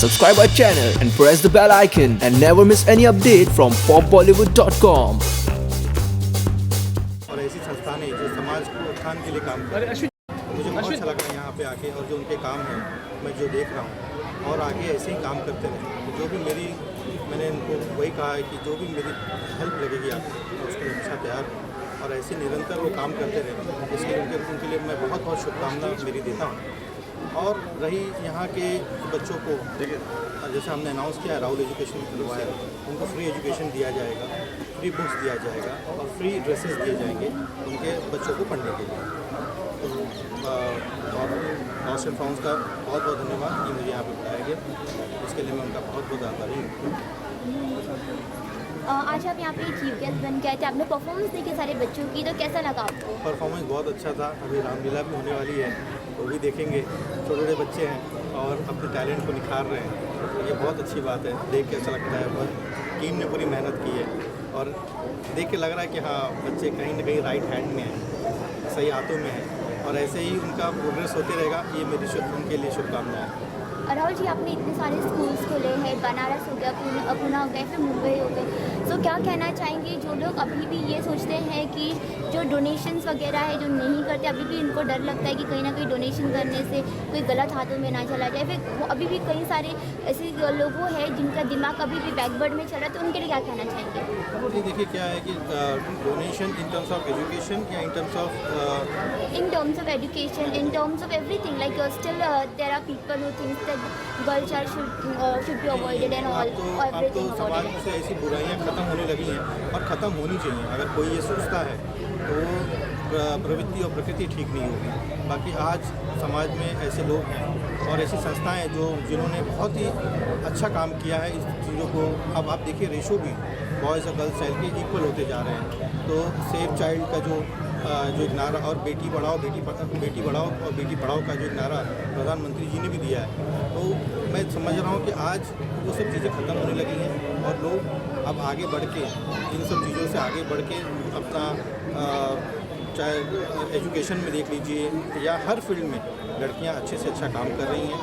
Subscribe our channel and press the bell icon and never miss any update from popbollywood.com. और ऐसी संस्थान है जो समाज को उत्थान के लिए काम कर रही है। मुझे बहुत अच्छा लगा यहाँ पे आके, और जो उनके काम हैं मैं जो देख रहा हूँ, और आगे ऐसे ही काम करते रहें। तो जो भी मैंने इनको वही कहा है कि जो भी मेरी हेल्प लगेगी आपको उसके लिए अच्छा तैयार हूँ, और ऐसे निरंतर वो काम करते रहें। इसके उनके लिए मैं बहुत बहुत शुभकामना मेरी देता हूँ। और रही यहाँ के बच्चों को, जैसे हमने अनाउंस किया है राहुल एजुकेशन की तरफ से, उनको फ्री एजुकेशन दिया जाएगा, फ्री बुक्स दिया जाएगा और फ्री ड्रेसेस दिए जाएंगे उनके बच्चों को पढ़ने के लिए। तो लॉस्ट एंड फाउंड्स का बहुत बहुत धन्यवाद कि मुझे यहाँ पर बुलाया गया, उसके लिए मैं उनका बहुत बहुत आभारी हूँ। आज आप यहाँ पे चीफ गेस्ट बन गए थे, आपने परफॉर्मेंस देखी सारे बच्चों की, तो कैसा लगा आपको? परफॉर्मेंस बहुत अच्छा था। अभी रामलीला भी होने वाली है, वो भी देखेंगे। छोटे छोटे बच्चे हैं और अपने टैलेंट को निखार रहे हैं, ये बहुत अच्छी बात है। देख के अच्छा लगता है। बहुत टीम ने पूरी मेहनत की है और देख के लग रहा है कि हाँ, बच्चे कहीं ना कहीं राइट हैंड में हैं, सही हाथों में हैं, और ऐसे ही उनका प्रोग्रेस होते रहेगा। ये मेरी उनके लिए शुभकामनाएं हैं। राहुल जी, आपने इतने सारे स्कूल्स खोले हैं, बनारस हो गया, पूना हो गया, फिर मुंबई हो गए, तो क्या कहना चाहेंगे जो लोग अभी भी ये सोचते हैं कि जो डोनेशंस वगैरह है जो नहीं करते, अभी भी इनको डर लगता है कि कहीं ना कहीं डोनेशन करने से कोई गलत हाथों में ना चला जाए, फिर वो अभी भी कई सारे ऐसे लोगों हैं जिनका दिमाग अभी भी बैकवर्ड में चल रहा है, तो उनके लिए क्या कहना चाहेंगे? ये देखिए क्या है कि donation in terms of education या in terms of education, in terms of everything, like still there are people who think that girl child should be avoided and all everything. तो समाज से ऐसी बुराइयां खत्म होने लगी हैं और ख़त्म होनी चाहिए। अगर कोई ये सोचता है तो वो प्रवृत्ति और प्रकृति ठीक नहीं होगी। बाकी आज समाज में ऐसे लोग हैं और ऐसी संस्थाएं हैं जिन्होंने बहुत ही अच्छा काम किया है इस चीज़ों को। अब आप देखिए, रेशो भी बॉयज़ और गर्ल्स चाइल्ड के इक्वल होते जा रहे हैं। तो सेव चाइल्ड का जो एक नारा, और बेटी बढ़ाओ और बेटी पढ़ाओ का जो एक नारा प्रधानमंत्री जी ने भी दिया है, तो मैं समझ रहा हूँ कि आज वो सब चीज़ें ख़त्म होने लगी हैं और लोग अब आगे बढ़ के इन सब चीज़ों से आगे बढ़ के अपना चाहे एजुकेशन में देख लीजिए या हर फील्ड में लड़कियां अच्छे से अच्छा काम कर रही हैं,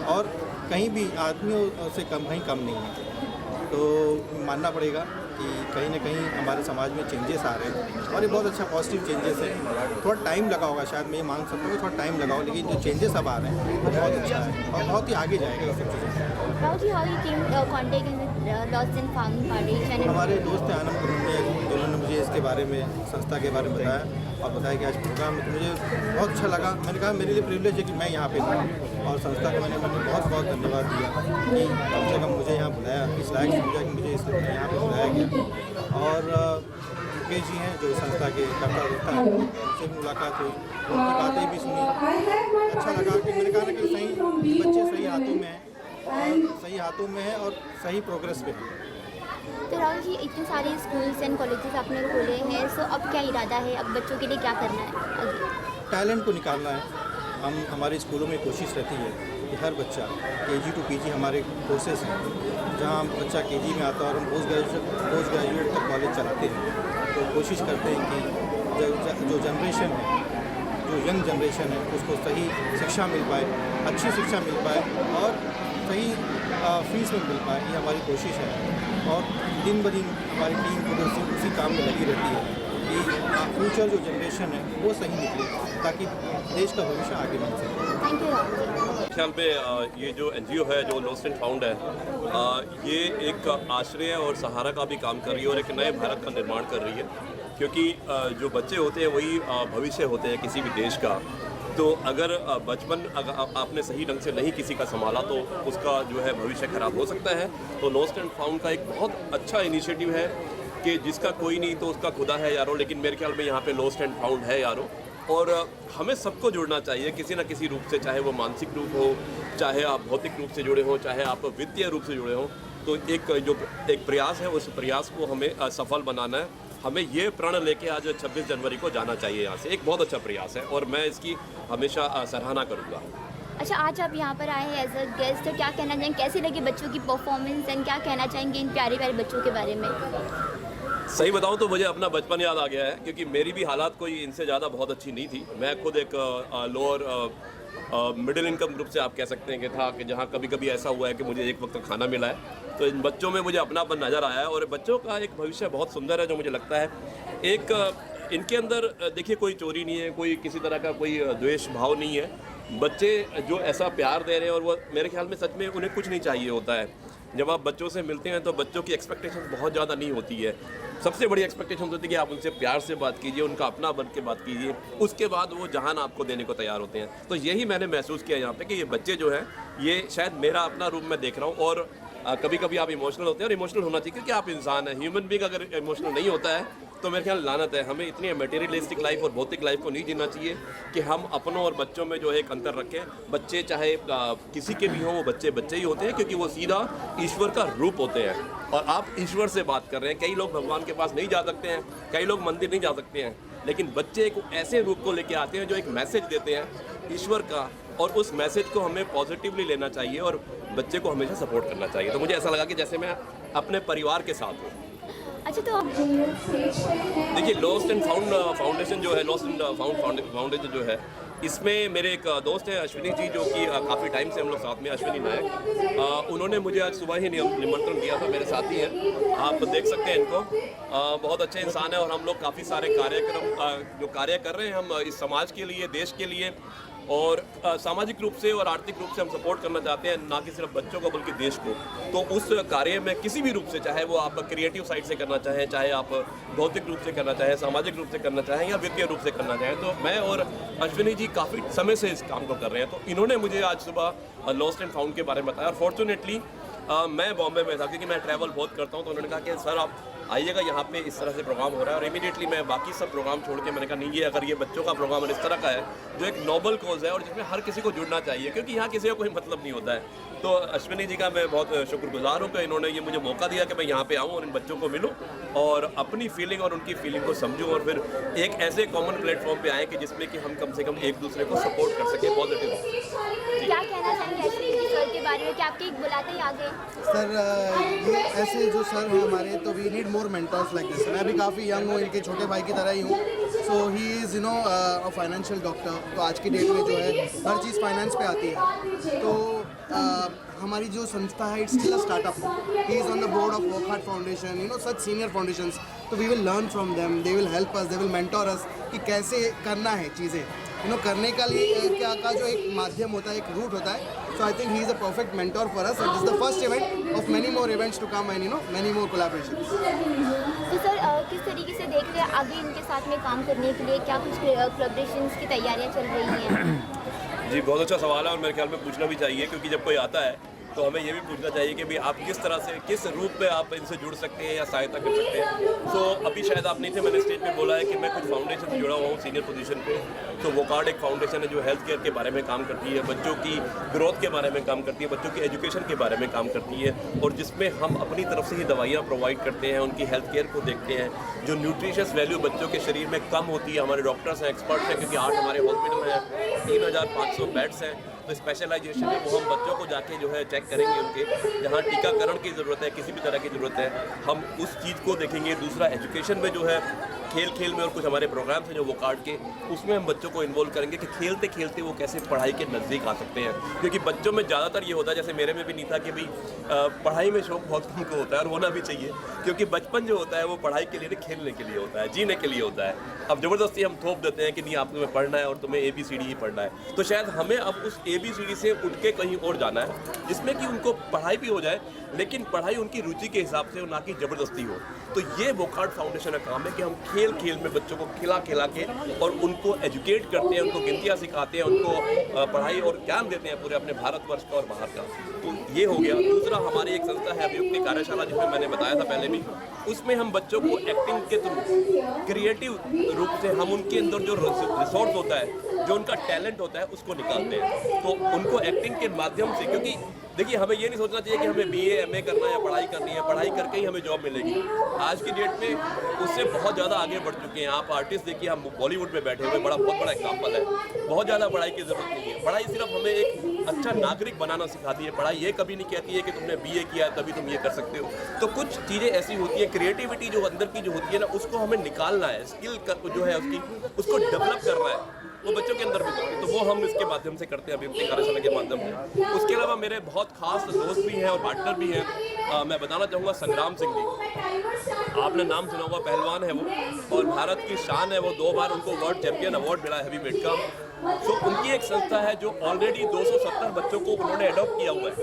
और कहीं भी आदमियों से कहीं कम नहीं है। तो मानना पड़ेगा कि कहीं ना कहीं हमारे समाज में चेंजेस आ रहे हैं, और ये बहुत अच्छा पॉजिटिव चेंजेस है। थोड़ा टाइम लगा होगा, शायद मैं ये मांग सकता हूँ थोड़ा टाइम लगा हो, लेकिन जो चेंजेस अब आ रहे हैं वो बहुत अच्छा है और बहुत ही आगे जाएगा ये सब चीज़ें। Rahul ji, how you came contact with Lost and Found Foundation? हमारे दोस्त हैं आनंद कुमार, जिन्होंने मुझे इसके बारे में, संस्था के बारे में बताया और बताया कि आज प्रोग्राम में, तो मुझे बहुत अच्छा लगा। मैंने कहा मेरे लिए प्रिविलेज है कि मैं यहाँ पे हूँ, और संस्था को मैंने बहुत बहुत धन्यवाद दिया कि कम से कम मुझे यहाँ बुलाया, इस लायक समझा कि मुझे यहाँ पे बुलाया गया। और मुकेश जी हैं जो संस्था के कर्ता धर्ता हैं, उनसे मुलाकात हुई, उनकी बातें भी सुनी। अच्छा लगा कि मैंने कहा ना कि सही बच्चे सही हाथों में हैं, और सही हाथों में है और सही प्रोग्रेस पे है। तो राहुल जी, इतने सारे स्कूल्स एंड कॉलेजेस आपने खोले हैं, सो अब क्या इरादा है, अब बच्चों के लिए क्या करना है आगे? टैलेंट को निकालना है। हमारे स्कूलों में कोशिश रहती है कि हर बच्चा KG to PG हमारे कोर्सेज हैं, जहाँ बच्चा KG में आता है और हम पोस्ट ग्रेजुएट तक कॉलेज चलाते हैं। तो कोशिश करते हैं कि जो जनरेशन है, जो यंग जनरेशन है, उसको सही शिक्षा मिल पाए, अच्छी शिक्षा मिल पाए और सही फीस में मिल पाए, ये हमारी कोशिश है। और दिन ब दिन हमारी टीम पूरे उसी काम में लगी रहती है कि फ्यूचर जो जनरेशन है वो सही निकले, ताकि देश का भविष्य आगे बढ़ सके। Thank you Rahul ji. ख्याल में ये जो NGO है, जो लॉस्ट एंड फाउंड है, ये एक आश्रय और सहारा का भी काम कर रही है और एक नए भारत का निर्माण कर रही है, क्योंकि जो बच्चे होते हैं वही भविष्य होते हैं किसी भी देश का। तो अगर बचपन आपने सही ढंग से नहीं किसी का संभाला तो उसका जो है भविष्य खराब हो सकता है। तो लॉस्ट एंड फाउंड का एक बहुत अच्छा इनिशिएटिव है कि जिसका कोई नहीं तो उसका खुदा है यारो, लेकिन मेरे ख्याल में यहाँ पे लॉस्ट एंड फाउंड है यारो। और हमें सबको जुड़ना चाहिए किसी न किसी रूप से, चाहे वो मानसिक रूप हो, चाहे आप भौतिक रूप से जुड़े हों, चाहे आप वित्तीय रूप से जुड़े हों। तो एक प्रयास है, उस प्रयास को हमें सफल बनाना है। हमें ये प्रण लेके आज 26 जनवरी को जाना चाहिए यहाँ से। एक बहुत अच्छा प्रयास है और मैं इसकी हमेशा सराहना करूँगा। अच्छा, आज आप यहाँ पर आए हैं एज अ गेस्ट, तो क्या कहना चाहेंगे, कैसी लगी बच्चों की परफॉर्मेंस एंड क्या कहना चाहेंगे इन प्यारे प्यारे बच्चों के बारे में? सही बताऊं तो मुझे अपना बचपन याद आ गया है, क्योंकि मेरी भी हालात कोई इनसे ज़्यादा बहुत अच्छी नहीं थी। मैं खुद एक लोअर मिडिल इनकम ग्रुप से आप कह सकते हैं कि था, कि जहाँ कभी कभी ऐसा हुआ है कि मुझे एक वक्त का खाना मिला है। तो इन बच्चों में मुझे अपनापन नज़र आया है और बच्चों का एक भविष्य बहुत सुंदर है जो मुझे लगता है। एक इनके अंदर देखिए कोई चोरी नहीं है, कोई किसी तरह का कोई द्वेष भाव नहीं है। बच्चे जो ऐसा प्यार दे रहे हैं और वो मेरे ख्याल में सच में उन्हें कुछ नहीं चाहिए होता है। जब आप बच्चों से मिलते हैं तो बच्चों की एक्सपेक्टेशन बहुत ज़्यादा नहीं होती है। सबसे बड़ी एक्सपेक्टेशन होती है कि आप उनसे प्यार से बात कीजिए, उनका अपना बन के बात कीजिए, उसके बाद वो जहान आपको देने को तैयार होते हैं। तो यही मैंने महसूस किया यहाँ पे कि ये बच्चे जो हैं ये शायद मेरा अपना रूप में देख रहा हूँ। और कभी कभी आप इमोशनल होते हैं और इमोशनल होना चाहिए क्योंकि आप इंसान हैं। ह्यूमन बीइंग अगर इमोशनल नहीं होता है तो मेरे ख्याल लानत है। हमें इतनी मटेरियलिस्टिक लाइफ और भौतिक लाइफ को नहीं जीना चाहिए कि हम अपनों और बच्चों में जो है एक अंतर रखें। बच्चे चाहे किसी के भी हों, वो बच्चे बच्चे ही होते हैं क्योंकि वो सीधा ईश्वर का रूप होते हैं। और आप ईश्वर से बात कर रहे हैं। कई लोग भगवान के पास नहीं जा सकते हैं, कई लोग मंदिर नहीं जा सकते हैं, लेकिन बच्चे एक ऐसे रूप को लेके आते हैं जो एक मैसेज देते हैं ईश्वर का, और उस मैसेज को हमें पॉजिटिवली लेना चाहिए और बच्चे को हमेशा सपोर्ट करना चाहिए। तो मुझे ऐसा लगा कि जैसे मैं अपने परिवार के साथ हूँ। अच्छा, तो देखिए लॉस्ट एंड फाउंड फाउंडेशन जो है, लॉस्ट एंड फाउंड फाउंडेशन जो है, इसमें मेरे एक दोस्त हैं अश्विनी जी, जो कि काफ़ी टाइम से हम लोग साथ में, अश्विनी नायक। उन्होंने मुझे आज सुबह ही निमंत्रण दिया था। मेरे साथी हैं, आप देख सकते हैं इनको। बहुत अच्छे इंसान है और हम लोग काफ़ी सारे कार्यक्रम जो कार्य कर रहे हैं हम इस समाज के लिए, देश के लिए, और सामाजिक रूप से और आर्थिक रूप से हम सपोर्ट करना चाहते हैं, ना कि सिर्फ बच्चों को बल्कि देश को। तो उस कार्य में किसी भी रूप से, चाहे वो आप क्रिएटिव साइड से करना चाहें, चाहे आप भौतिक रूप से करना चाहें, सामाजिक रूप से करना चाहें या वित्तीय रूप से करना चाहें, तो मैं और अश्विनी जी काफ़ी समय से इस काम को कर रहे हैं। तो इन्होंने मुझे आज सुबह लॉस्ट एंड फाउंड के बारे में बताया। और फॉर्चुनेटली मैं बॉम्बे में था क्योंकि मैं ट्रैवल बहुत करता हूँ। तो उन्होंने कहा कि सर आप आइएगा, यहाँ पे इस तरह से प्रोग्राम हो रहा है। और इमीडिएटली मैं बाकी सब प्रोग्राम छोड़ के मैंने कहा नहीं, ये अगर ये बच्चों का प्रोग्राम इस तरह का है जो एक नोबल कॉज है और जिसमें हर किसी को जुड़ना चाहिए, क्योंकि यहाँ किसी का कोई मतलब नहीं होता है। तो अश्विनी जी का मैं बहुत शुक्रगुजार हूँ कि इन्होंने ये मुझे मौका दिया कि मैं यहाँ पे आऊँ और इन बच्चों को मिलूँ और अपनी फीलिंग और उनकी फीलिंग को समझूँ, और फिर एक ऐसे कॉमन प्लेटफॉर्म पे आएँ कि जिसमें कि हम कम से कम एक दूसरे को सपोर्ट कर सकें पॉजिटिव। क्या कहना चाहेंगे अश्विनी जी सर के बारे में, कि आपके एक बुलाते ही आगे? सर ये ऐसे जो सर हैं हमारे, तो we need more mentors like this. मैं भी काफ़ी यंग हूँ, इनके छोटे भाई की तरह ही हूँ। So he is you know a financial doctor. तो आज की डेट में जो है हर चीज़ फाइनेंस पे आती है। तो हमारी जो संस्था है it's still a startup. He is on the board of Work Hard Foundation, you know such senior foundations. तो we will learn from them, they will help us, they will mentor us कि कैसे करना है चीज़ें, you know करने का लिए क्या का जो एक माध्यम होता है, एक रूट होता है। So I think he is a perfect mentor for us, and this is the first event of many more events to come and you know many more collaborations. तो सर किस तरीके से देख रहे हैं आगे इनके साथ में काम करने के लिए? क्या कुछ कोलैबोरेशंस की तैयारियां चल रही हैं? जी बहुत अच्छा सवाल है और मेरे ख्याल में पूछना भी चाहिए, क्योंकि जब कोई आता है तो हमें ये भी पूछना चाहिए कि भाई आप किस तरह से, किस रूप में आप इनसे जुड़ सकते हैं या सहायता कर सकते हैं। तो अभी शायद आप नहीं थे, मैंने स्टेज पे बोला है कि मैं कुछ फाउंडेशन से जुड़ा हुआ हूँ सीनियर पोजीशन पे। तो वोकार्ड एक फाउंडेशन है जो हेल्थ केयर के बारे में काम करती है, बच्चों की ग्रोथ के बारे में काम करती है, बच्चों की एजुकेशन के बारे में काम करती है, और जिसमें हम अपनी तरफ से ही दवाइयाँ प्रोवाइड करते हैं, उनकी हेल्थ केयर को देखते हैं। जो न्यूट्रिशियस वैल्यू बच्चों के शरीर में कम होती है, हमारे डॉक्टर्स हैं, एक्सपर्ट्स हैं, क्योंकि 8 हमारे हॉस्पिटल हैं, 3500 बेड्स हैं। तो स्पेशलाइजेशन में वो हम बच्चों को जाके जो है चेक करेंगे, उनके जहाँ टीकाकरण की ज़रूरत है, किसी भी तरह की ज़रूरत है, हम उस चीज़ को देखेंगे। दूसरा एजुकेशन में जो है खेल में और कुछ हमारे प्रोग्राम्स हैं जो वोकार्ड के, उसमें हम बच्चों को इन्वॉल्व करेंगे कि खेलते खेलते वो कैसे पढ़ाई के नज़दीक आ सकते हैं। क्योंकि बच्चों में ज़्यादातर ये होता है, जैसे मेरे में भी नहीं था, कि भाई पढ़ाई में शौक बहुत कम को होता है और होना भी चाहिए, क्योंकि बचपन जो होता है वो पढ़ाई के लिए नहीं, खेलने के लिए होता है, जीने के लिए होता है। अब ज़बरदस्ती हम थोप देते हैं कि नहीं आप तुम्हें पढ़ना है और तुम्हें ABCD ही पढ़ना है। तो शायद हमें अब उस ABCD से उठ के कहीं और जाना है, जिसमें कि उनको पढ़ाई भी हो जाए, लेकिन पढ़ाई उनकी रुचि के हिसाब से हो, ना कि ज़बरदस्ती हो। तो ये वोकार्ड फाउंडेशन का काम है कि हम खेल में बच्चों को खिला के और उनको एजुकेट करते हैं, उनको गिनतियाँ सिखाते हैं, उनको पढ़ाई और ज्ञान देते हैं पूरे अपने भारतवर्ष का और बाहर का। तो ये हो गया। दूसरा हमारी एक संस्था है अभियुक्ति कार्यशाला, जिसमें मैंने बताया था पहले भी, उसमें हम बच्चों को एक्टिंग के थ्रू क्रिएटिव रूप से हम उनके अंदर जो रिसोर्स होता है, जो उनका टैलेंट होता है, उसको निकालते हैं। तो उनको एक्टिंग के माध्यम से, क्योंकि देखिए हमें ये नहीं सोचना चाहिए कि हमें BA MA करना है या पढ़ाई करनी है, पढ़ाई करके ही हमें जॉब मिलेगी। आज की डेट में उससे बहुत ज़्यादा आगे बढ़ चुके हैं। आप आर्टिस्ट देखिए, हम बॉलीवुड में बैठे हुए, बहुत बड़ा एग्जाम्पल है। बहुत ज़्यादा पढ़ाई की ज़रूरत नहीं है। पढ़ाई सिर्फ हमें एक अच्छा नागरिक बनाना सिखाती है। पढ़ाई ये कभी नहीं कहती है कि तुमने BA किया है तभी तुम ये कर सकते हो। तो कुछ चीज़ें ऐसी होती है, क्रिएटिविटी जो अंदर की जो होती है ना, उसको हमें निकालना है, स्किल जो है उसको डेवलप करना है, वो बच्चों के अंदर भी करते हैं। तो वो हम इसके माध्यम से करते हैं अभी अपनी कार्यशाला के माध्यम से। उसके अलावा मेरे बहुत खास दोस्त भी हैं और पार्टनर भी हैं। मैं बताना चाहूँगा संग्राम सिंह जी, आपने नाम सुना होगा, पहलवान है वो और भारत की शान है वो। 2 बार उनको वर्ल्ड चैंपियन अवार्ड मिला हैवी वेट का। तो उनकी एक संस्था है जो ऑलरेडी 270 बच्चों को उन्होंने अडॉप्ट किया हुआ है,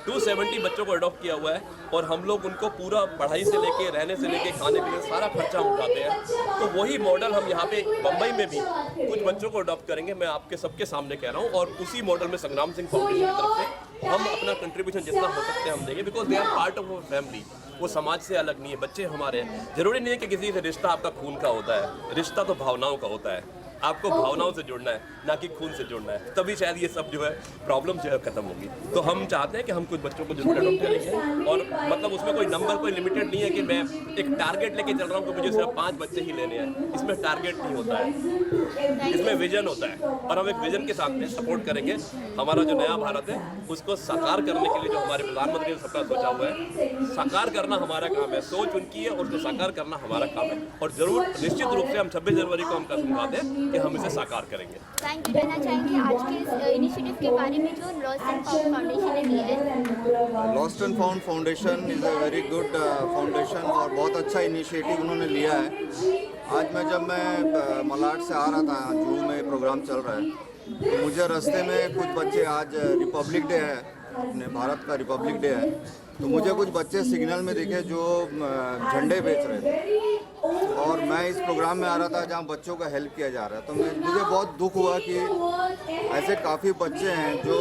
270 बच्चों को अडॉप्ट किया हुआ है। और हम लोग उनको पूरा पढ़ाई से लेके, रहने से लेके, खाने पीने सारा खर्चा उठाते हैं। तो वही मॉडल हम यहाँ पे बम्बई में भी कुछ बच्चों को अडॉप्ट करेंगे, मैं आपके सबके सामने कह रहा हूँ। और उसी मॉडल में संग्राम सिंह फाउंडेशन की तरफ से हम अपना कंट्रीब्यूशन जितना हो सकते हैं हम देंगे, because they are part of our family. वो समाज से अलग नहीं है, बच्चे हमारे हैं। जरूरी नहीं है कि किसी से रिश्ता आपका खून का होता है, रिश्ता तो भावनाओं का होता है। आपको भावनाओं से जुड़ना है, ना कि खून से जुड़ना है, तभी शायद ये सब जो है प्रॉब्लम जो है खत्म होगी। तो हम चाहते हैं कि हम कुछ बच्चों को जरूर अडॉप्ट करेंगे। और मतलब उसमें कोई नंबर, कोई लिमिटेड नहीं है कि मैं एक टारगेट लेके चल रहा हूँ कि मुझे सिर्फ 5 बच्चे ही लेने हैं। इसमें टारगेट नहीं होता है, इसमें विजन होता है। और हम एक विजन के साथ में सपोर्ट करेंगे। हमारा जो नया भारत है उसको साकार करने के लिए जो हमारे प्रधानमंत्री ने सपना सोचा हुआ है, साकार करना हमारा काम है। सोच उनकी है और उसको साकार करना हमारा काम है। और जरूर निश्चित रूप से हम 26 जनवरी को हम कसम खाते हैं कि हम इसे साकार करेंगे। थैंक यू कहना चाहेंगे आज के इस इनिशिएटिव के बारे में जो लॉस्ट एंड फाउंड फाउंडेशन ने लिया है। Lost and found foundation is a very good foundation और बहुत अच्छा इनिशिएटिव उन्होंने लिया है। आज जब मैं मलाड से आ रहा था, जूहू में प्रोग्राम चल रहा है, तो मुझे रास्ते में कुछ बच्चे, आज रिपब्लिक डे है, अपने भारत का रिपब्लिक डे है, तो मुझे कुछ बच्चे सिग्नल में दिखे जो झंडे बेच रहे थे। और मैं इस प्रोग्राम में आ रहा था जहाँ बच्चों का हेल्प किया जा रहा है। तो मुझे बहुत दुख हुआ कि ऐसे काफ़ी बच्चे हैं जो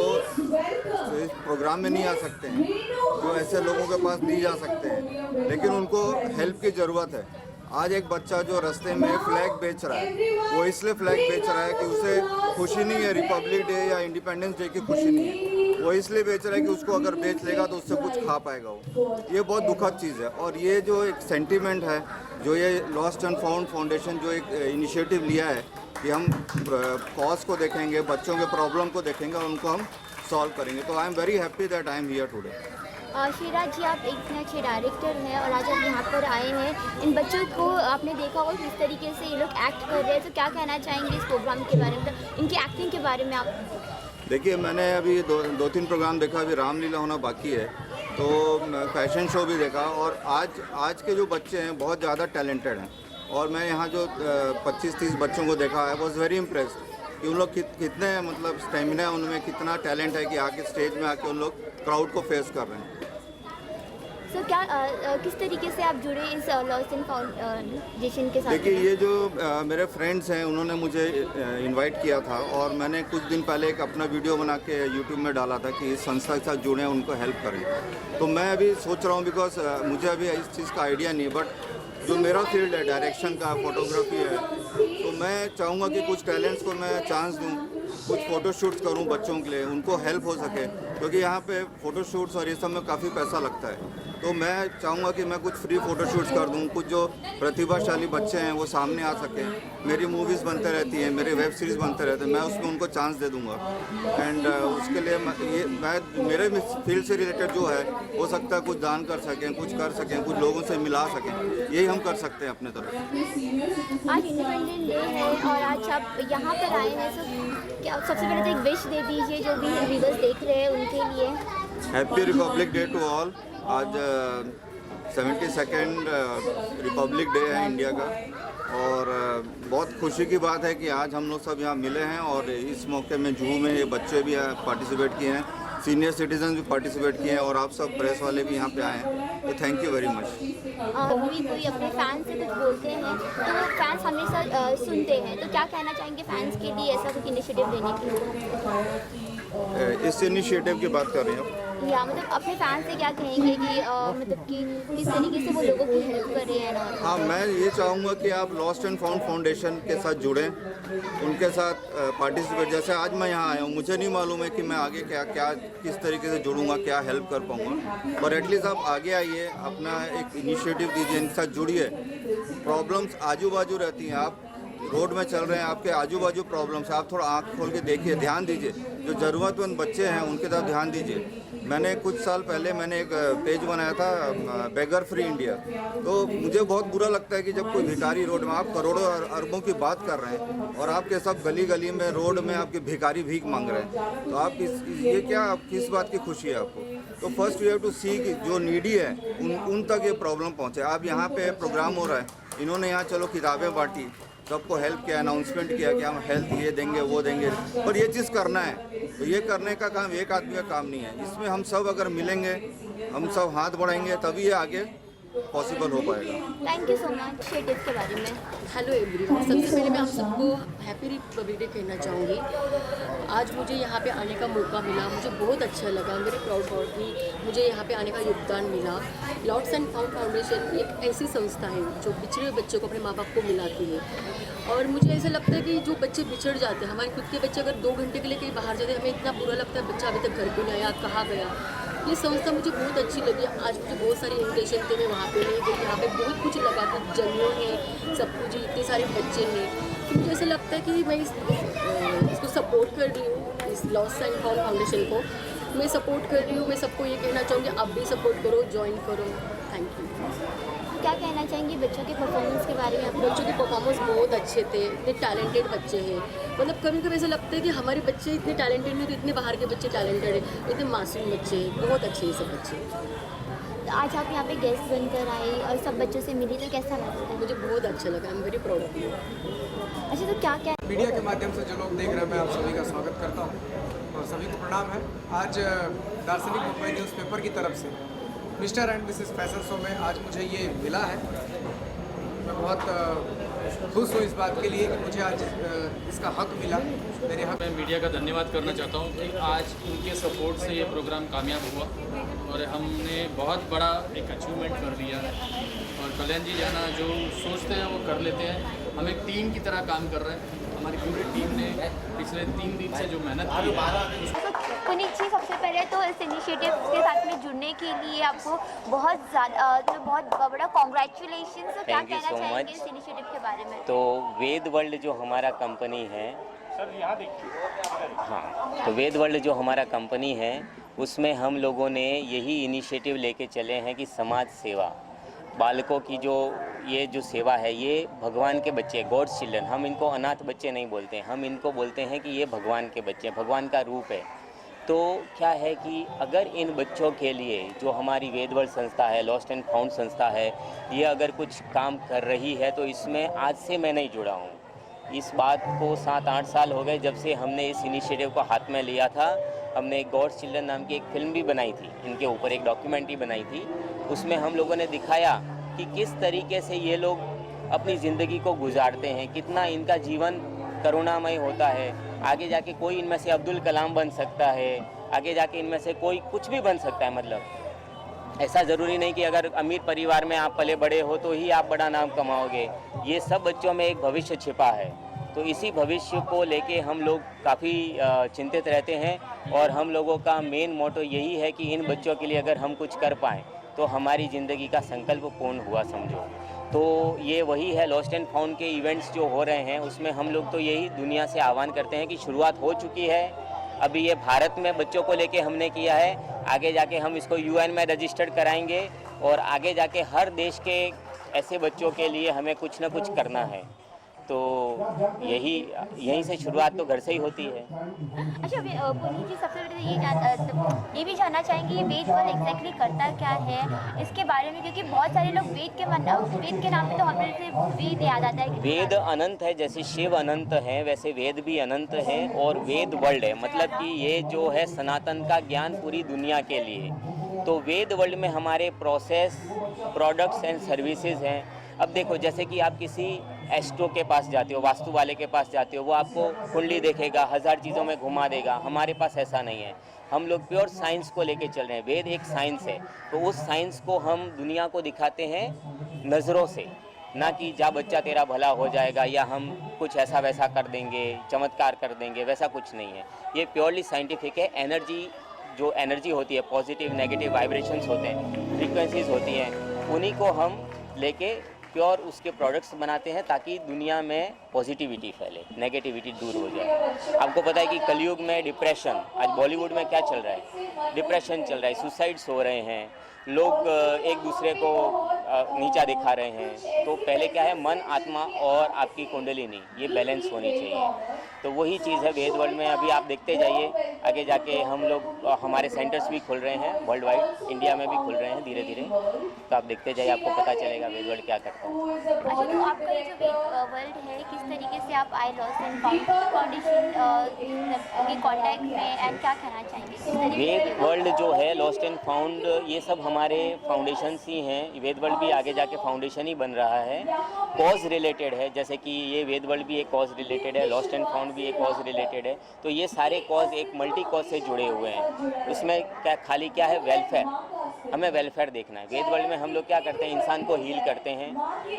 इस प्रोग्राम में नहीं आ सकते हैं, जो ऐसे लोगों के पास नहीं जा सकते हैं, लेकिन उनको हेल्प की ज़रूरत है। आज एक बच्चा जो रास्ते में फ्लैग बेच रहा है, वो इसलिए फ्लैग बेच रहा है कि उसे खुशी नहीं है, रिपब्लिक डे या इंडिपेंडेंस डे की खुशी नहीं है। वो इसलिए बेच रहा है कि उसको अगर बेच लेगा तो उससे कुछ खा पाएगा वो। ये बहुत दुखद चीज़ है। और ये जो एक सेंटीमेंट है, जो ये लॉस्ट एंड फाउंड फाउंडेशन जो एक इनिशिएटिव लिया है कि हम कॉज को देखेंगे, बच्चों के प्रॉब्लम को देखेंगे और उनको हम सॉल्व करेंगे। तो I am very happy that I am here today. Shriraj ji, आप एक इतने अच्छे डायरेक्टर हैं और आज आप यहाँ पर आए हैं। इन बच्चों को आपने देखा होगा किस तरीके से ये लोग एक्ट कर रहे हैं, तो क्या कहना चाहेंगे इस प्रोग्राम के बारे में, मतलब इनकी एक्टिंग के बारे में? आप देखिए, मैंने अभी 2-3 प्रोग्राम देखा, अभी रामलीला होना बाकी है, तो फैशन शो भी देखा। और आज के जो बच्चे हैं बहुत ज़्यादा टैलेंटेड हैं। और मैं यहाँ जो 25-30 बच्चों को देखा, आई वॉज वेरी इम्प्रेस्ड कि उन लोग कितने मतलब स्टेमिना है उनमें, कितना टैलेंट है कि आके स्टेज में आके उन लोग क्राउड को फेस कर रहे हैं। सर क्या किस तरीके से आप जुड़े इस लॉस्ट एंड फाउंडेशन के साथ? देखिए, ये जो मेरे फ्रेंड्स हैं उन्होंने मुझे इनवाइट किया था और मैंने कुछ दिन पहले एक अपना वीडियो बना के यूट्यूब में डाला था कि इस संस्था के साथ जुड़ें, उनको हेल्प करें। तो मैं अभी सोच रहा हूँ, बिकॉज मुझे अभी इस चीज़ का आइडिया नहीं है, बट जो मेरा फील्ड है डायरेक्शन का, फोटोग्राफी है, तो मैं चाहूँगा कि कुछ टैलेंट्स को मैं चांस दूँ, कुछ फ़ोटोशूट्स करूँ बच्चों के लिए, उनको हेल्प हो सके, क्योंकि यहाँ पे फ़ोटोशूट्स और ये सब में काफ़ी पैसा लगता है। तो मैं चाहूँगा कि मैं कुछ फ्री फ़ोटोशूट्स कर दूँ, कुछ जो प्रतिभाशाली बच्चे हैं वो सामने आ सकें। मेरी मूवीज़ बनते रहती हैं, मेरे वेब सीरीज़ बनते रहते हैं, मैं उसमें उनको चांस दे दूँगा। एंड उसके लिए मैं मेरे फील्ड से रिलेटेड जो है, हो सकता है कुछ दान कर सकें, कुछ कर सकें, कुछ लोगों से मिला सकें, यही हम कर सकते हैं अपने तरफ। आज इंडिपेंडेंस डे है और आज आप यहाँ पर आए हैं, तो क्या सबसे पहले तो एक विश दे दीजिए जो भी व्यूअर्स देख रहे हैं उनके लिए। Happy republic day to all. आज 72nd रिपब्लिक डे है इंडिया का और बहुत खुशी की बात है कि आज हम लोग सब यहाँ मिले हैं और इस मौके में जूहू में ये बच्चे भी पार्टिसिपेट किए हैं, सीनियर सिटीजन भी पार्टिसिपेट किए हैं और आप सब प्रेस वाले भी यहाँ पे आए हैं, तो थैंक यू वेरी मच। कभी कोई अपने फैंस से कुछ बोलते हैं तो वो फैंस हमेशा सुनते हैं, तो क्या कहना चाहेंगे फैंस के लिए ऐसा कुछ इनिशिएटिव लेने के लिए? इस इनिशिएटिव की बात कर रही हैं आप? या मतलब अपने फैंस से क्या कहेंगे कि मतलब कि किस तरीके से वो लोगों की हेल्प कर रहे हैं? हाँ, मैं ये चाहूँगा कि आप लॉस्ट एंड फाउंड फाउंडेशन के साथ जुड़ें, उनके साथ पार्टिसिपेट। जैसे आज मैं यहाँ आया हूँ, मुझे नहीं मालूम है कि मैं आगे क्या किस तरीके से जुड़ूंगा, क्या हेल्प कर पाऊँगा, पर एटलीस्ट आप आगे आइए, अपना एक इनिशिएटिव दीजिए, इनके साथ जुड़िए। प्रॉब्लम्स आजू बाजू रहती हैं, आप रोड में चल रहे हैं, आपके आजू बाजू प्रॉब्लम्स, आप थोड़ा आँख खोल के देखिए, ध्यान दीजिए, जो ज़रूरतमंद बच्चे हैं उनके तरफ ध्यान दीजिए। मैंने कुछ साल पहले मैंने एक पेज बनाया था बेगर फ्री इंडिया। तो मुझे बहुत बुरा लगता है कि जब कोई भिखारी रोड में, आप करोड़ों और अरबों की बात कर रहे हैं और आपके सब गली गली में रोड में आपके भिखारी भीख मांग रहे हैं, तो आप ये क्या, आप किस बात की खुशी है आपको? तो फर्स्ट यू हैव टू सी कि जो नीडी है उन तक ये प्रॉब्लम पहुँचे। आप यहाँ पे प्रोग्राम हो रहा है, इन्होंने यहाँ चलो किताबें बांटी, सबको हेल्प किया, अनाउंसमेंट किया कि हम हेल्थ ये देंगे वो देंगे, पर ये चीज़ करना है तो ये करने का काम एक आदमी का काम नहीं है। इसमें हम सब अगर मिलेंगे, हम सब हाथ बढ़ाएंगे, तभी ये आगे पॉसिबल हो पाएगा। Thank you so much initiative के बारे में। हेलो एवरीवन, सबसे पहले मैं आप सबको हैप्पी रिपब्लिक डे कहना चाहूँगी। आज मुझे यहाँ पे आने का मौका मिला, मुझे बहुत अच्छा लगा, मेरे प्राउड फॉर मी, मुझे यहाँ पे आने का योगदान मिला। लॉर्ड्स एंड फाउंड फाउंडेशन एक ऐसी संस्था है जो बिछड़े हुए बच्चों को अपने माँ बाप को मिलाती है। और मुझे ऐसा लगता है कि जो बच्चे बिछड़ जाते हैं, हमारे खुद के बच्चे अगर 2 घंटे के लिए कहीं बाहर जाते हैं, हमें इतना बुरा लगता है बच्चा अभी तक घर क्यों नहीं आया, कहाँ गया। ये संस्था मुझे बहुत अच्छी लगी। आज मुझे बहुत सारी इन्विटेशन थे, मैं वहाँ पे नहीं गई। यहाँ पे बहुत कुछ लगा, कुछ जमीन है, सब कुछ, इतने सारे बच्चे हैं कि मुझे ऐसा लगता है कि मैं इसको सपोर्ट कर रही हूँ, इस लॉस्ट एंड फाउंड फाउंडेशन को मैं सपोर्ट कर रही हूँ। मैं सबको ये कहना चाहूँगी, आप भी सपोर्ट करो, ज्वाइन करो। Thank you. क्या कहना चाहेंगे बच्चों के परफॉर्मेंस के बारे में? आप बच्चों के परफॉर्मेंस बहुत अच्छे थे, इतने टैलेंटेड बच्चे हैं। मतलब कभी कभी ऐसा लगता है कि हमारे बच्चे इतने टैलेंटेड नहीं तो इतने बाहर के बच्चे टैलेंटेड हैं, इतने मासूम बच्चे हैं, बहुत अच्छे हैं सब बच्चे। तो आज आप यहाँ पे गेस्ट बनकर आए और सब बच्चों से मिली, तो कैसा लगा? मुझे बहुत अच्छा लगा, आई am very proud of you. अच्छा, तो क्या क्या मीडिया के माध्यम से जो लोग देख रहे हैं, मैं आप सभी का स्वागत करता हूं और सभी को प्रणाम है। आज दार्शनिक मुंबई न्यूज़पेपर की तरफ से mister and Mrs fashion show में आज मुझे ये मिला है। मैं बहुत खुश हूँ इस बात के लिए कि मुझे आज इसका हक मिला, मेरे हक। मैं मीडिया का धन्यवाद करना चाहता हूँ कि आज उनके सपोर्ट से ये प्रोग्राम कामयाब हुआ और हमने बहुत बड़ा एक अचीवमेंट कर लिया है। और कल्याण जी जाना जो सोचते हैं वो कर लेते हैं। हम एक टीम की तरह काम कर रहे हैं। हमारी पूरी टीम ने पिछले 3 दिन से जो मेहनत की है। पुनीत जी, सबसे पहले तो इस इनिशिएटिव के साथ में जुड़ने के लिए आपको बहुत ज़्यादा बहुत बड़ा कॉन्ग्रेचुलेशन। तो क्या कहना चाहेंगे इस इनिशिएटिव के बारे में? तो वेद वर्ल्ड जो हमारा कंपनी है, हाँ, तो वेद वर्ल्ड जो हमारा कंपनी है उसमें हम लोगों ने यही इनिशिएटिव लेके चले हैं कि समाज सेवा, बालकों की जो सेवा है, ये भगवान के बच्चे, गॉड्स चिल्ड्रन। हम इनको अनाथ बच्चे नहीं बोलते, हम इनको बोलते हैं कि ये भगवान के बच्चे, भगवान का रूप है। तो क्या है कि अगर इन बच्चों के लिए जो हमारी वेद वर्ल्ड संस्था है, लॉस्ट एंड फाउंड संस्था है, ये अगर कुछ काम कर रही है तो इसमें आज से मैं नहीं जुड़ा हूँ। इस बात को 7-8 साल हो गए जब से हमने इस इनिशिएटिव को हाथ में लिया था। हमने एक गॉड्स चिल्ड्रन नाम की एक फिल्म भी बनाई थी, इनके ऊपर एक डॉक्यूमेंट्री बनाई थी। उसमें हम लोगों ने दिखाया कि किस तरीके से ये लोग अपनी ज़िंदगी को गुजारते हैं, कितना इनका जीवन करुणामय होता है। आगे जाके कोई इनमें से अब्दुल कलाम बन सकता है, आगे जाके इनमें से कोई कुछ भी बन सकता है। मतलब ऐसा ज़रूरी नहीं कि अगर अमीर परिवार में आप पले बड़े हो तो ही आप बड़ा नाम कमाओगे। ये सब बच्चों में एक भविष्य छिपा है। तो इसी भविष्य को लेके हम लोग काफ़ी चिंतित रहते हैं और हम लोगों का मेन मोटो यही है कि इन बच्चों के लिए अगर हम कुछ कर पाएँ तो हमारी ज़िंदगी का संकल्प पूर्ण हुआ समझो। तो ये वही है, लॉस्ट एंड फाउंड के इवेंट्स जो हो रहे हैं उसमें हम लोग तो यही दुनिया से आह्वान करते हैं कि शुरुआत हो चुकी है। अभी ये भारत में बच्चों को लेके हमने किया है, आगे जाके हम इसको UN में रजिस्टर्ड कराएंगे और आगे जाके हर देश के ऐसे बच्चों के लिए हमें कुछ ना कुछ करना है। तो यहीं से शुरुआत तो घर से ही होती है। अच्छा, पुनीत जी, सबसे पहले ये भी जानना चाहेंगे ये वेद वर्ल्ड एग्जैक्टली करता क्या है इसके बारे में, क्योंकि बहुत सारे लोग वेद के नाम पे तो हमें से वेद याद आता है। वेद अनंत है, जैसे शिव अनंत है वैसे वेद भी अनंत है और वेद वर्ल्ड है, मतलब कि ये जो है सनातन का ज्ञान पूरी दुनिया के लिए। तो वेद वर्ल्ड में हमारे प्रोसेस, प्रोडक्ट्स एंड सर्विसेज हैं। अब देखो, जैसे कि आप किसी एस्ट्रो के पास जाते हो, वास्तु वाले के पास जाते हो, वो आपको कुंडली देखेगा, 1000 चीज़ों में घुमा देगा। हमारे पास ऐसा नहीं है, हम लोग प्योर साइंस को लेके चल रहे हैं। वेद एक साइंस है, तो उस साइंस को हम दुनिया को दिखाते हैं नज़रों से, ना कि जा बच्चा तेरा भला हो जाएगा या हम कुछ ऐसा वैसा कर देंगे, चमत्कार कर देंगे, वैसा कुछ नहीं है। ये प्योरली साइंटिफिक है। एनर्जी, जो एनर्जी होती है, पॉजिटिव नेगेटिव वाइब्रेशंस होते हैं, फ्रीक्वेंसीज होती हैं, उन्हीं को हम लेके प्योर उसके प्रोडक्ट्स बनाते हैं ताकि दुनिया में पॉजिटिविटी फैले, नेगेटिविटी दूर हो जाए। आपको पता है कि कलयुग में डिप्रेशन, आज बॉलीवुड में क्या चल रहा है, डिप्रेशन चल रहा है, सुसाइड्स हो रहे हैं, लोग एक दूसरे को नीचा दिखा रहे हैं। तो पहले क्या है, मन, आत्मा और आपकी कुंडलिनी ये बैलेंस होनी चाहिए। तो वही चीज़ है वेद वर्ल्ड में। अभी आप देखते जाइए, आगे जाके हम लोग हमारे सेंटर्स भी खुल रहे हैं वर्ल्ड वाइड, इंडिया में भी खुल रहे हैं धीरे धीरे। तो आप देखते जाइए, आपको पता चलेगा वेद वर्ल्ड क्या करता है। अच्छा, तो आपका ये जो वेद वर्ल्ड है, किस तरीके से आप आई लॉस्ट एंड फाउंडेशन के कॉन्टैक्ट में, एंड क्या कहना चाहेंगे? वेद वर्ल्ड जो है, लॉस्ट एंड फाउंड, ये सब हमारे फाउंडेशंस ही हैं। वेद वर्ल्ड भी आगे जाके फाउंडेशन ही बन रहा है, कॉज रिलेटेड है। जैसे कि ये वेद वर्ल्ड भी एक कॉज रिलेटेड है, लॉस्ट एंड फाउंड भी एक कॉज रिलेटेड है। तो ये सारे कॉज एक मल्टी कॉज से जुड़े हुए हैं। उसमें क्या खाली क्या है, वेलफेयर, हमें वेलफेयर देखना है। वेद वर्ल्ड में हम लोग क्या करते हैं, इंसान को हील करते हैं,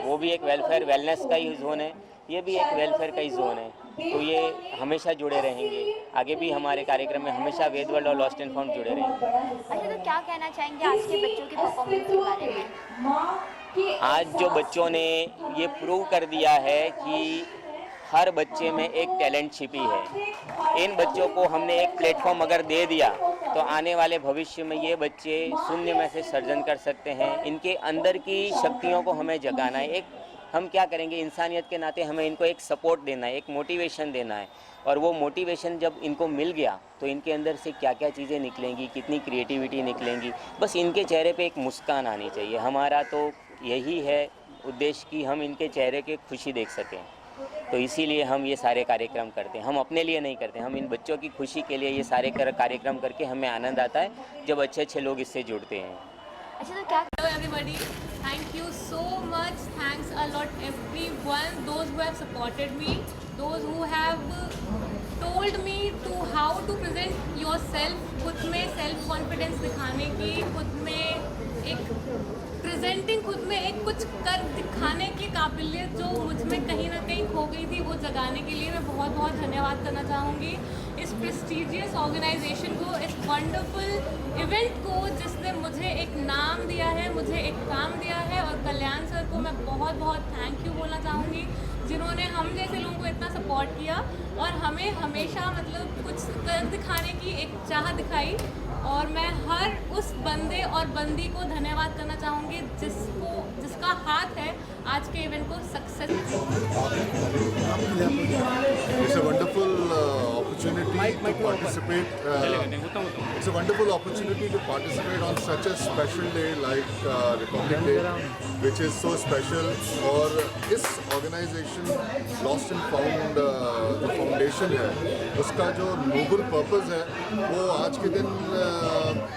वो भी एक वेलफेयर वेलनेस का ही जोन है, ये भी एक वेलफेयर का ही जोन है। तो ये हमेशा जुड़े रहेंगे, आगे भी हमारे कार्यक्रम में हमेशा वेद वर्ल्ड और लॉस्ट एंड फाउंड जुड़े रहेंगे। अच्छा, तो क्या कहना चाहेंगे आज के बच्चों के परफॉर्मेंस के बारे में? आज जो बच्चों ने ये प्रूव कर दिया है कि हर बच्चे में एक टैलेंट छिपी है। इन बच्चों को हमने एक प्लेटफॉर्म अगर दे दिया तो आने वाले भविष्य में ये बच्चे शून्य में से सर्जन कर सकते हैं। इनके अंदर की शक्तियों को हमें जगाना है। एक हम क्या करेंगे, इंसानियत के नाते हमें इनको एक सपोर्ट देना है, एक मोटिवेशन देना है। और वो मोटिवेशन जब इनको मिल गया तो इनके अंदर से क्या क्या चीज़ें निकलेंगी, कितनी क्रिएटिविटी निकलेंगी, बस इनके चेहरे पे एक मुस्कान आनी चाहिए। हमारा तो यही है उद्देश्य कि हम इनके चेहरे की खुशी देख सकें। तो इसीलिए हम ये सारे कार्यक्रम करते हैं। हम अपने लिए नहीं करते, हम इन बच्चों की खुशी के लिए ये सारे कार्यक्रम करके हमें आनंद आता है जब अच्छे अच्छे लोग इससे जुड़ते हैं। अच्छा, तो क्या Hello everybody, thank you so much, thanks a lot everyone, those who have supported me, those who have told me to how to present yourself, खुद में सेल्फ कॉन्फिडेंस दिखाने की, खुद में एक प्रेजेंटिंग, खुद में एक कुछ कर दिखाने की काबिलियत जो मुझ में कहीं ना कहीं खो गई थी, वो जगाने के लिए मैं बहुत बहुत धन्यवाद करना चाहूँगी इस प्रेस्टीजियस ऑर्गेनाइजेशन को, इस वंडरफुल इवेंट को, जिसने मुझे एक नाम दिया है, मुझे एक काम दिया है। और कल्याण सर को मैं बहुत बहुत थैंक यू बोलना चाहूँगी, जिन्होंने हम जैसे लोगों को इतना सपोर्ट किया और हमें हमेशा मतलब कुछ कर दिखाने की एक चाह दिखाई। और मैं हर उस बंदे और बंदी को धन्यवाद करना चाहूँगी जिसका हाथ है आज के इवेंट को success. It's a wonderful opportunity to participate. It's a wonderful opportunity to participate on such a special day like Republic Day, which is so special. और इस organization Lost and Found जो foundation है, उसका जो noble purpose है, वो आज के दिन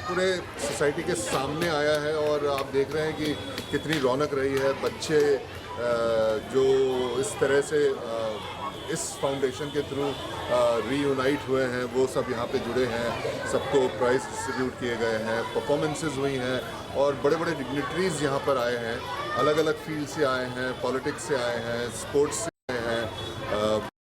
पूरे सोसाइटी के सामने आया है। और आप देख रहे हैं कि कितनी रौनक रही है। बच्चे जो इस तरह से इस फाउंडेशन के थ्रू रीयूनाइट हुए हैं, वो सब यहाँ पे जुड़े हैं। सबको प्राइज़ डिस्ट्रीब्यूट किए गए हैं, परफॉर्मेंसेस हुई हैं और बड़े बड़े डिग्निटरीज़ यहाँ पर आए हैं, अलग अलग फील्ड से आए हैं, पॉलिटिक्स से आए हैं, स्पोर्ट्स से आए हैं,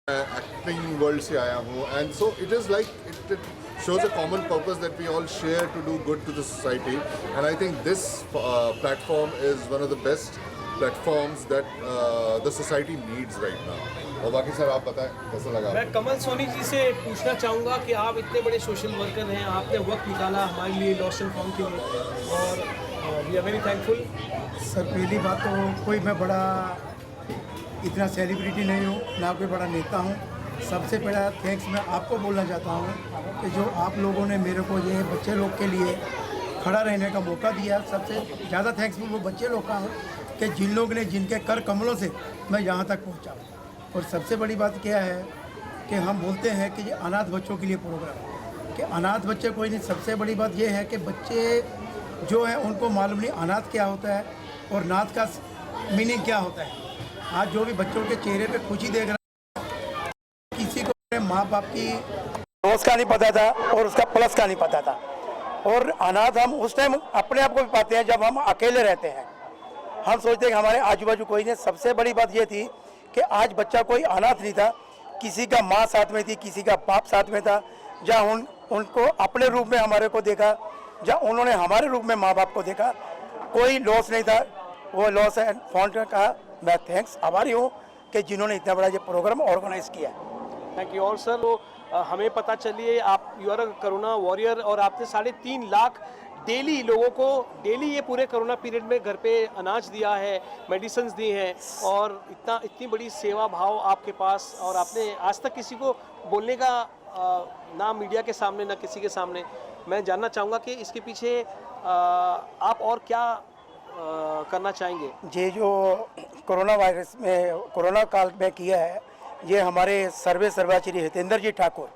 एक्टिंग वर्ल्ड से आया हूँ। And so it is like it shows a common purpose that we all share to do good to the society, and I think this platform is one of the best platforms that the society needs right now. और बाकी sir आप बताएं कैसा लगा? मैं कमल सोनी जी से पूछना चाहूँगा कि आप इतने बड़े सोशल वर्कर हैं, आपने वक्त निकाला हमारे लिए लॉस्ट एंड फाउंड के लिए, और we are very thankful. Sir पहली बात तो कोई मैं बड़ा इतना सेलिब्रिटी नहीं हूँ, ना कोई बड़ा नेता हूँ। सबसे पहला थैंक्स मैं आपको बोलना चाहता हूँ कि जो आप लोगों ने मेरे को ये बच्चे लोग के लिए खड़ा रहने का मौका दिया। सबसे ज़्यादा थैंक्स वो बच्चे लोग का हूँ कि जिन लोग ने, जिनके कर कमलों से मैं यहाँ तक पहुँचा। और सबसे बड़ी बात क्या है कि हम बोलते हैं कि ये अनाथ बच्चों के लिए प्रोग्राम है, कि अनाथ बच्चे कोई नहीं। सबसे बड़ी बात ये है कि बच्चे जो है उनको मालूम नहीं अनाथ क्या होता है और नाथ का मीनिंग क्या होता है। आज जो भी बच्चों के चेहरे पे खुशी देख रहे हैं, किसी को माँ बाप की रोज का नहीं पता था और उसका प्लस का नहीं पता था। और अनाथ हम उस टाइम अपने आप को भी पाते हैं जब हम अकेले रहते हैं। हम सोचते हैं कि हमारे आजू बाजू कोई नहीं। सबसे बड़ी बात ये थी कि आज बच्चा कोई अनाथ नहीं था, किसी का माँ साथ में थी, किसी का बाप साथ में था। जहाँ उनको अपने रूप में हमारे को देखा, जहाँ उन्होंने हमारे रूप में माँ बाप को देखा, कोई लॉस नहीं था। वो लॉस एंड फाउंड का मैं थैंक्स आभारी हूँ कि जिन्होंने इतना बड़ा ये प्रोग्राम ऑर्गेनाइज किया। Thank you. और सर वो हमें पता चलिए आप you are a corona warrior और आपने 3.5 लाख डेली लोगों को डेली ये पूरे कोरोना पीरियड में घर पे अनाज दिया है, मेडिसिन दी हैं और इतनी बड़ी सेवा भाव आपके पास, और आपने आज तक किसी को बोलने का ना मीडिया के सामने ना किसी के सामने। मैं जानना चाहूँगा कि इसके पीछे आप और क्या करना चाहेंगे? ये जो कोरोना वायरस में कोरोना काल में किया है, ये हमारे सर्वा श्री हितेंद्र जी ठाकुर,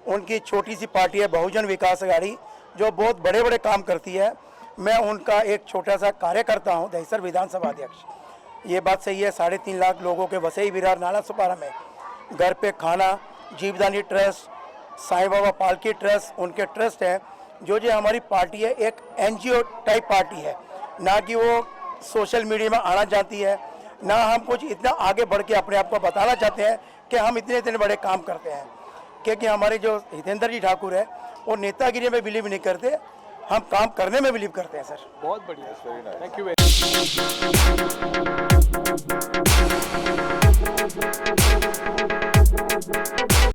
उनकी छोटी सी पार्टी है बहुजन विकास अघाड़ी, जो बहुत बड़े बड़े काम करती है। मैं उनका एक छोटा सा कार्यकर्ता हूँ, दहिसर विधानसभा अध्यक्ष। ये बात सही है, 3.5 लाख लोगों के वसई विरार नाला सुपारा में घर पे खाना, जीवदानी ट्रस्ट, साईं बाबा पालकी ट्रस्ट, उनके ट्रस्ट हैं। जो हमारी पार्टी है एक NGO टाइप पार्टी है, ना कि वो सोशल मीडिया में आना चाहती है, ना हम कुछ इतना आगे बढ़ के अपने आप को बताना चाहते हैं कि हम इतने बड़े काम करते हैं। क्योंकि हमारे जो हितेंद्र जी ठाकुर है वो नेतागिरी में बिलीव नहीं करते, हम काम करने में बिलीव करते हैं सर। बहुत बढ़िया, थैंक यू वेरी मच।